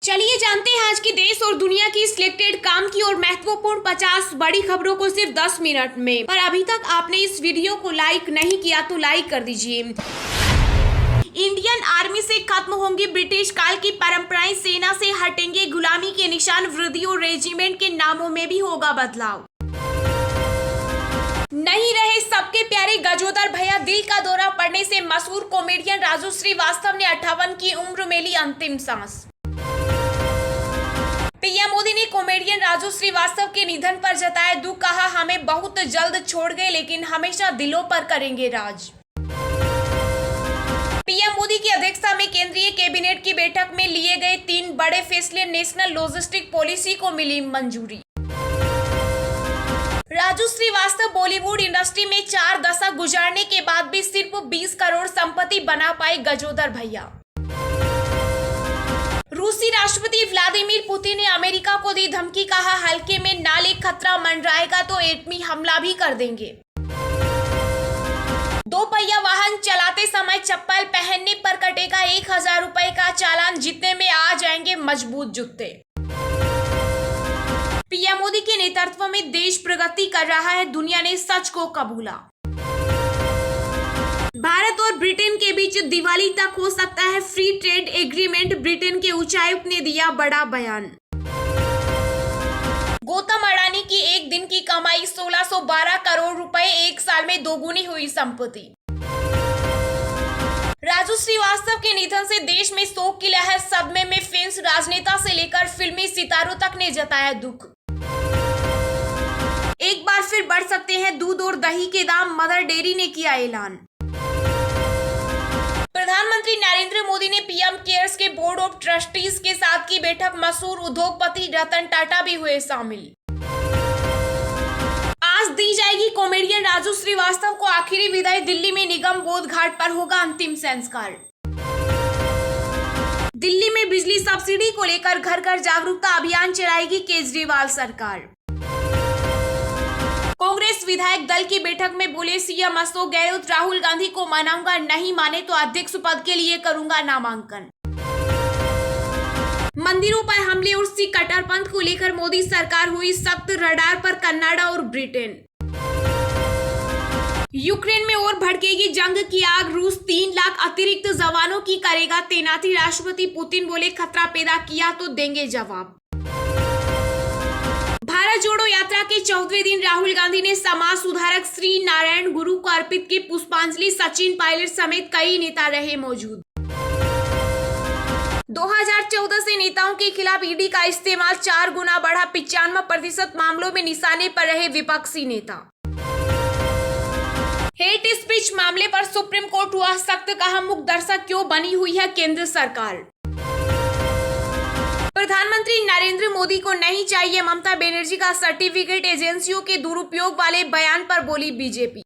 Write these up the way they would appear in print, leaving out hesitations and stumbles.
चलिए जानते हैं आज की देश और दुनिया की सिलेक्टेड काम की और महत्वपूर्ण 50 बड़ी खबरों को सिर्फ 10 मिनट में। पर अभी तक आपने इस वीडियो को लाइक नहीं किया तो लाइक कर दीजिए। इंडियन आर्मी से खत्म होंगी ब्रिटिश काल की परंपराएं, सेना से हटेंगे गुलामी के निशान, वृद्धि और रेजिमेंट के नामों में भी होगा बदलाव। नहीं रहे सबके प्यारे गजोदर भैया, दिल का दौरा पड़ने से मशहूर कॉमेडियन राजू श्रीवास्तव ने 58 की उम्र में ली अंतिम सांस। पीएम मोदी ने कॉमेडियन राजू श्रीवास्तव के निधन पर जताया दुख, कहा हमें बहुत जल्द छोड़ गए लेकिन हमेशा दिलों पर करेंगे राज। पीएम मोदी की अध्यक्षता में केंद्रीय कैबिनेट की बैठक में लिए गए 3 बड़े फैसले, नेशनल लॉजिस्टिक पॉलिसी को मिली मंजूरी। राजू श्रीवास्तव बॉलीवुड इंडस्ट्री में 4 दशक गुजारने के बाद भी सिर्फ 20 करोड़ संपत्ति बना पाए गजोदर भैया। रूसी राष्ट्रपति व्लादिमीर पुतिन ने अमेरिका को दी धमकी, कहा हल्के में ना ले, खतरा मंडराएगा तो एटमी हमला भी कर देंगे। 2 पहिया वाहन चलाते समय चप्पल पहनने पर कटेगा 1000 रुपए का चालान, जितने में आ जाएंगे मजबूत जूते। पीएम मोदी के नेतृत्व में देश प्रगति कर रहा है, दुनिया ने सच को कबूला। भारत और ब्रिटेन के बीच दिवाली तक हो सकता है फ्री ट्रेड एग्रीमेंट, ब्रिटेन के उच्चायुक्त ने दिया बड़ा बयान। गौतम अडानी की एक दिन की कमाई 1612 करोड़ रुपए, एक साल में दोगुनी हुई संपत्ति। राजू श्रीवास्तव के निधन से देश में शोक की लहर, सदमे में फैंस, राजनेता से लेकर फिल्मी सितारों तक ने जताया दुख। एक बार फिर बढ़ सकते हैं दूध और दही के दाम, मदर डेयरी ने किया ऐलान। प्रधानमंत्री नरेंद्र मोदी ने पीएम केयर्स के बोर्ड ऑफ ट्रस्टीज के साथ की बैठक, मशहूर उद्योगपति रतन टाटा भी हुए शामिल। आज दी जाएगी कॉमेडियन राजू श्रीवास्तव को आखिरी विदाई, दिल्ली में निगम बोध घाट पर होगा अंतिम संस्कार। दिल्ली में बिजली सब्सिडी को लेकर घर घर जागरूकता अभियान चलाएगी केजरीवाल सरकार। कांग्रेस विधायक दल की बैठक में बोले सीएम अशोक गहलोत, राहुल गांधी को मनाऊंगा, नहीं माने तो अध्यक्ष पद के लिए करूंगा नामांकन। मंदिरों पर हमले और सिख कट्टरपंथ को लेकर मोदी सरकार हुई सख्त, रडार पर कनाडा और ब्रिटेन। यूक्रेन में और भड़केगी जंग की आग, रूस 3 लाख अतिरिक्त जवानों की करेगा तैनाती, राष्ट्रपति पुतिन बोले खतरा पैदा किया तो देंगे जवाब। भारत जोड़ो यात्रा के 14वें दिन राहुल गांधी ने समाज सुधारक श्री नारायण गुरु को अर्पित की पुष्पांजलि, सचिन पायलट समेत कई नेता रहे मौजूद। 2014 से नेताओं के खिलाफ ईडी का इस्तेमाल 4 गुना बढ़ा, 95% मामलों में निशाने पर रहे विपक्षी नेता। हेट स्पीच मामले पर सुप्रीम कोर्ट हुआ सख्त, कहा मुख्य दर्शक क्यों बनी हुई है केंद्र सरकार। प्रधानमंत्री नरेंद्र मोदी को नहीं चाहिए ममता बनर्जी का सर्टिफिकेट, एजेंसियों के दुरुपयोग वाले बयान पर बोली बीजेपी।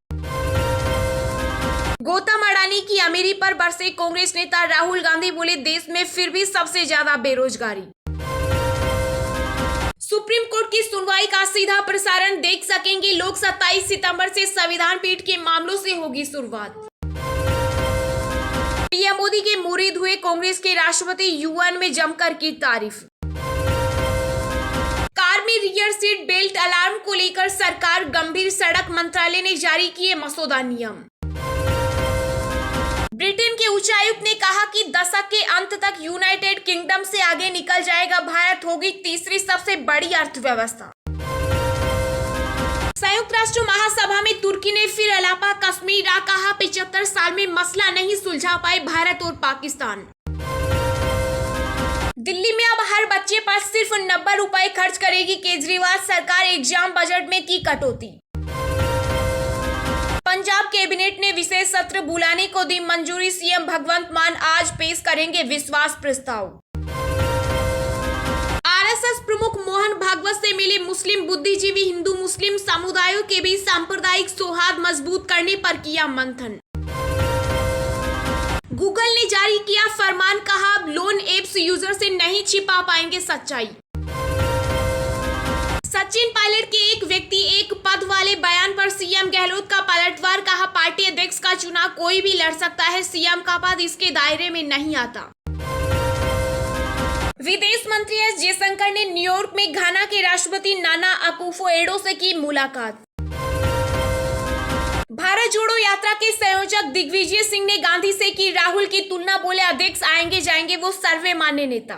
गौतम अडानी की अमीरी पर बरसे कांग्रेस नेता, राहुल गांधी बोले देश में फिर भी सबसे ज्यादा बेरोजगारी। सुप्रीम कोर्ट की सुनवाई का सीधा प्रसारण देख सकेंगे लोग, 27 सितंबर से संविधान पीठ के मामलों से होगी शुरुआत। पीएम मोदी के मुरीद हुए कांग्रेस के राष्ट्रपति, यूएन में जमकर की तारीफ। कार में रियर सीट बेल्ट अलार्म को लेकर सरकार गंभीर, सड़क मंत्रालय ने जारी किए मसौदा नियम। ब्रिटेन के उच्चायुक्त ने कहा कि दशक के अंत तक यूनाइटेड किंगडम से आगे निकल जाएगा भारत, होगी तीसरी सबसे बड़ी अर्थव्यवस्था। संयुक्त राष्ट्र महासभा में तुर्की ने फिर अलापा कश्मीर, कहा 75 साल में मसला नहीं सुलझा पाए भारत और पाकिस्तान। दिल्ली में अब हर बच्चे पर सिर्फ 90 रुपए खर्च करेगी केजरीवाल सरकार, एग्जाम बजट में की कटौती। पंजाब कैबिनेट ने विशेष सत्र बुलाने को दी मंजूरी, सीएम भगवंत मान आज पेश करेंगे विश्वास प्रस्ताव। आरएसएस प्रमुख मोहन भागवत से मिले मुस्लिम बुद्धिजीवी, हिंदू मुस्लिम समुदायों के बीच सांप्रदायिक सौहार्द मजबूत करने पर किया मंथन। गूगल ने जारी किया फरमान, कहा लोन एप्स यूजर से नहीं छिपा पाएंगे सच्चाई। सचिन पायलट के एक व्यक्ति एक पद वाले बयान पर सीएम गहलोत का पलटवार, कहा पार्टी अध्यक्ष का चुनाव कोई भी लड़ सकता है, सीएम का पद इसके दायरे में नहीं आता। विदेश मंत्री एस जयशंकर ने न्यूयॉर्क में घाना के राष्ट्रपति नाना अकुफो-एडो से की मुलाकात। भारत जोड़ो यात्रा के संयोजक दिग्विजय सिंह ने गांधी से की राहुल की तुलना, बोले अध्यक्ष आएंगे जाएंगे वो सर्वे मान्य नेता।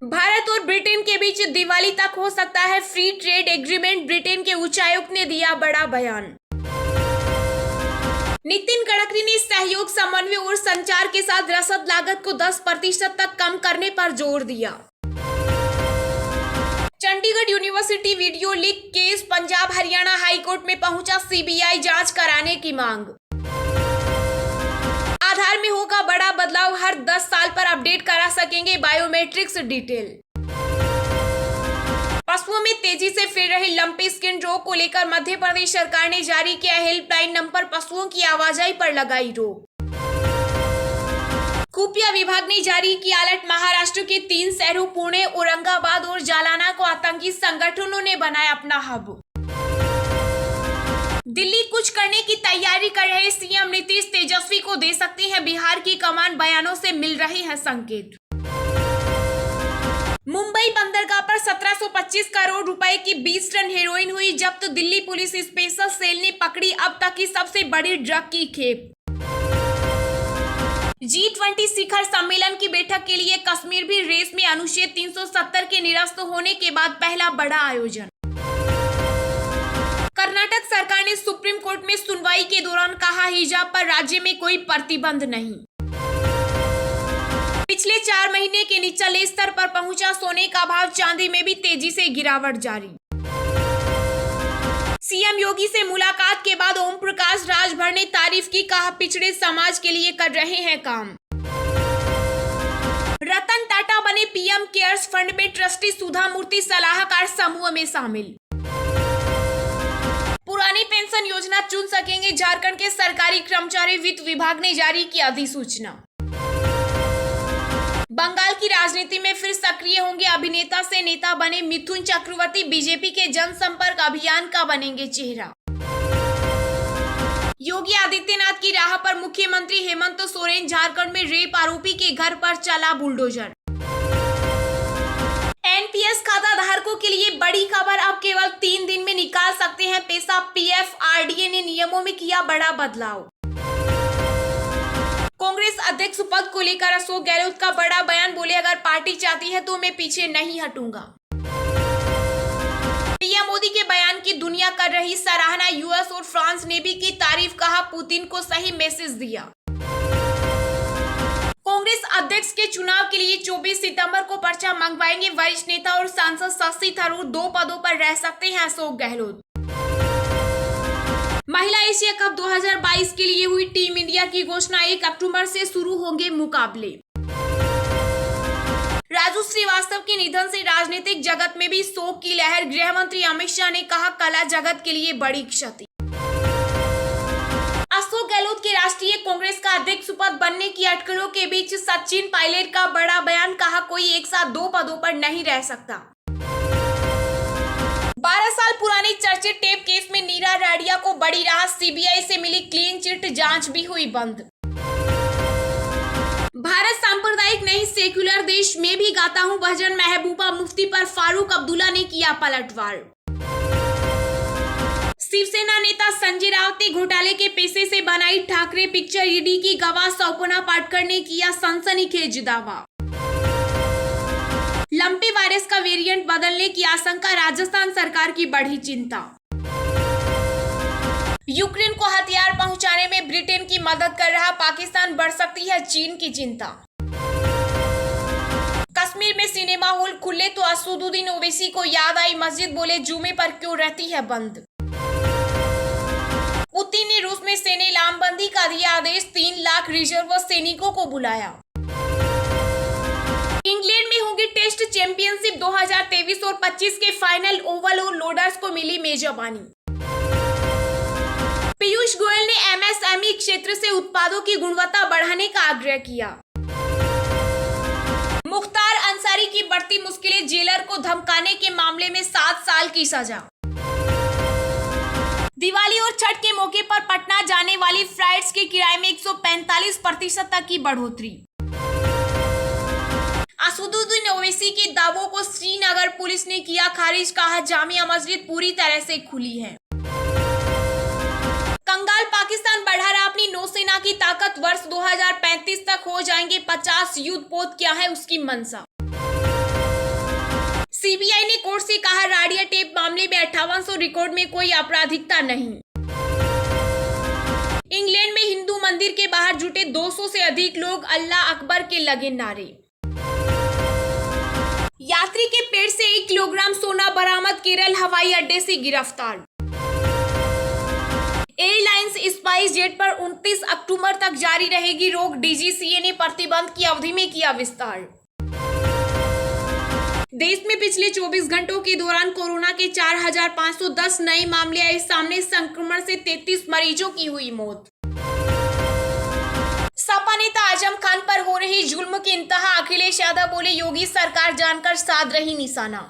भारत और ब्रिटेन के बीच दिवाली तक हो सकता है फ्री ट्रेड एग्रीमेंट, ब्रिटेन के उच्चायुक्त ने दिया बड़ा बयान। नितिन गडकरी ने सहयोग, समन्वय और संचार के साथ रसद लागत को 10% तक कम करने पर जोर दिया। Chandigarh university video leak case, Punjab Haryana high court में पहुंचा सीबीआई, जांच कराने की मांग। आधार में होगा बड़ा बदलाव, हर 10 साल पर अपडेट करा सकेंगे बायोमेट्रिक्स डिटेल। पशुओं में तेजी से फैल रही लंपी स्किन रोग को लेकर मध्य प्रदेश सरकार ने जारी किया हेल्पलाइन नंबर, पशुओं की आवाजाही पर लगाई रोक। खुफिया विभाग ने जारी किया अलर्ट, महाराष्ट्र के 3 शहरों पुणे, औरंगाबाद और जालना को आतंकी संगठनों ने बनाया अपना हब। दिल्ली कुछ करने की तैयारी कर रहे सीएम नीतीश, तेजस्वी को दे सकते हैं बिहार की कमान, बयानों से मिल रहे हैं संकेत। मुंबई बंदरगाह पर 1725 करोड़ रुपए की 20 टन हेरोइन हुई जब्त, दिल्ली पुलिस स्पेशल सेल ने पकड़ी अब तक की सबसे बड़ी ड्रग की खेप। G20 शिखर सम्मेलन की बैठक के लिए कश्मीर भी रेस में, अनुच्छेद 370 के निरस्त होने के बाद पहला बड़ा आयोजन। कर्नाटक सरकार ने सुप्रीम कोर्ट में सुनवाई के दौरान कहा हिजाब पर राज्य में कोई प्रतिबंध नहीं। पिछले 4 महीने के निचले स्तर पर पहुंचा सोने का भाव, चांदी में भी तेजी से गिरावट जारी। सीएम योगी से मुलाकात के बाद ओम प्रकाश राजभर ने तारीफ की, कहा पिछड़े समाज के लिए कर रहे हैं काम। रतन टाटा बने पीएम केयर्स फंड में ट्रस्टी, सुधा मूर्ति सलाहकार समूह में शामिल। पुरानी पेंशन योजना चुन सकेंगे झारखंड के सरकारी कर्मचारी, वित्त विभाग ने जारी की अधिसूचना। बंगाल की राजनीति में फिर सक्रिय होंगे अभिनेता से नेता बने मिथुन चक्रवर्ती, बीजेपी के जनसंपर्क अभियान का बनेंगे चेहरा। योगी आदित्यनाथ की राह पर मुख्यमंत्री हेमंत सोरेन, झारखंड में रेप आरोपी के घर पर चला बुलडोजर। एनपीएस खाता धारकों के लिए बड़ी खबर, अब केवल 3 दिन में निकाल सकते हैं पैसा, पीएफ आरडीए ने नियमों में किया बड़ा बदलाव। कांग्रेस अध्यक्ष पद को लेकर अशोक गहलोत का बड़ा बयान, बोले अगर पार्टी चाहती है तो मैं पीछे नहीं हटूंगा। पीएम मोदी के बयान की दुनिया कर रही सराहना, यूएस और फ्रांस ने भी की तारीफ, कहा पुतिन को सही मैसेज दिया। कांग्रेस अध्यक्ष के चुनाव के लिए 24 सितंबर को पर्चा मंगवाएंगे वरिष्ठ नेता और सांसद शशि थरूर, 2 पदों पर रह सकते हैं अशोक गहलोत। महिला एशिया कप 2022 के लिए हुई टीम इंडिया की घोषणा, 1 अक्टूबर से शुरू होंगे मुकाबले। राजू श्रीवास्तव के निधन से राजनीतिक जगत में भी शोक की लहर, गृह मंत्री अमित शाह ने कहा कला जगत के लिए बड़ी क्षति। अशोक गहलोत के राष्ट्रीय कांग्रेस का अध्यक्ष पद बनने की अटकलों के बीच सचिन पायलट का बड़ा बयान, कहा कोई एक साथ 2 पदों पर नहीं रह सकता। 12 साल पुराने चर्चित टेप केस में नीरा राडिया को बड़ी राहत, सीबीआई से मिली क्लीन चिट, जांच भी हुई बंद। भारत सांप्रदायिक नहीं सेक्युलर देश, में भी गाता हूं भजन, महबूबा मुफ्ती पर फारूक अब्दुल्ला ने किया पलटवार। शिवसेना नेता संजय राउत ने घोटाले के पैसे से बनाई ठाकरे पिक्चर, ईडी की गवाह सौपना पाटकर ने किया सनसनीखेज दावा। लंपी वायरस का वेरिएंट बदलने की आशंका, राजस्थान सरकार की बढ़ी चिंता। यूक्रेन को हथियार पहुंचाने में ब्रिटेन की मदद कर रहा पाकिस्तान, बढ़ सकती है चीन की चिंता। कश्मीर में सिनेमा हॉल खुले तो असदुद्दीन ओवैसी को याद आई मस्जिद, बोले जुमे पर क्यों रहती है बंद। पुतिन ने रूस में सैन्य लामबंदी का दिया आदेश, 3 लाख रिजर्व सैनिकों को बुलाया। इंग्लैंड में होगी टेस्ट चैंपियनशिप 2023 और 25 के फाइनल, ओवल और लोडर्स को मिली मेजबानी। पीयूष गोयल ने एमएसएमई क्षेत्र से उत्पादों की गुणवत्ता बढ़ाने का आग्रह किया। मुख्तार अंसारी की बढ़ती मुश्किलें, जेलर को धमकाने के मामले में 7 साल की सजा। दिवाली और छठ के मौके पर पटना जाने वाली फ्लाइट्स के किराए में 145% तक की बढ़ोतरी। असदुद्दीन ओवैसी के दावों को श्रीनगर पुलिस ने किया खारिज, कहा जामिया मस्जिद पूरी तरह से खुली है। कंगाल पाकिस्तान बढ़ा रहा अपनी नौसेना की ताकत, वर्ष 2035 तक हो जाएंगे 50 युद्धपोत, क्या है उसकी मंशा। सीबीआई ने कोर्ट से कहा राडिया टेप मामले में 5800 रिकॉर्ड में कोई आपराधिकता नहीं। इंग्लैंड में हिंदू मंदिर के बाहर जुटे 200 से अधिक लोग, अल्लाह अकबर के लगे नारे। यात्री के पेट से 1 किलोग्राम सोना बरामद, केरल हवाई अड्डे से गिरफ्तार। एयरलाइंस स्पाइस जेट पर 29 अक्टूबर तक जारी रहेगी रोक, डीजीसीए ने प्रतिबंध की अवधि में किया विस्तार। देश में पिछले 24 घंटों के दौरान कोरोना के 4510 नए मामले आए सामने, संक्रमण से 33 मरीजों की हुई मौत। सपा नेता आजम खान पर हो रही जुल्म की इंतहा, अखिलेश यादव बोले योगी सरकार जानकर साध रही निशाना।